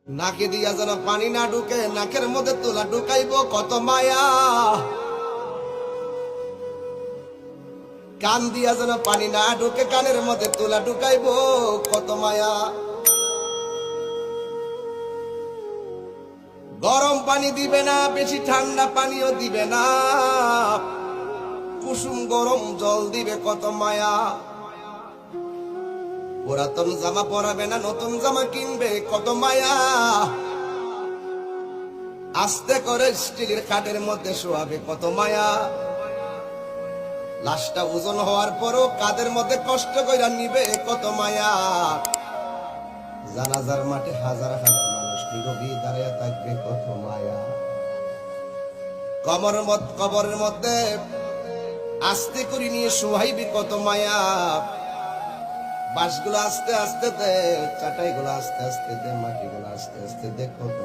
নাকে দিয়া যেন পানি না ঢুকে, নাকের মধ্যে তুলা ঢুকাইব কত মায়া। কান দিয়া যেন পানি না ঢুকে, কানের মধ্যে তুলা ঢুকাইব কত মায়া। গরম পানি দিবে না, বেশি ঠান্ডা পানিও দিবে না, কুসুম গরম জল দিবে কত মায়া। পুরাতন জামা পরাবে না, নতুন জামা কিনবে কত মায়া। আস্তে করে স্টিলের খাটের মধ্যে শোয়াবে কত মায়া। লাশটা ওজন হওয়ার পরও কাদের মধ্যে কষ্ট কইরা নিবে কত মায়া। জানাজার মাঠে হাজার হাজার মানুষ নীরবে দাঁড়িয়ে থাকবে কত মায়া। কবরের মধ্যে আস্তে করে নিয়ে শোয়াইবে কত মায়া। বাঁশগুলো আস্তে আস্তে দে, চাটাইগুলো আস্তে আস্তে দে, মাটিগুলো আস্তে আস্তে দে কত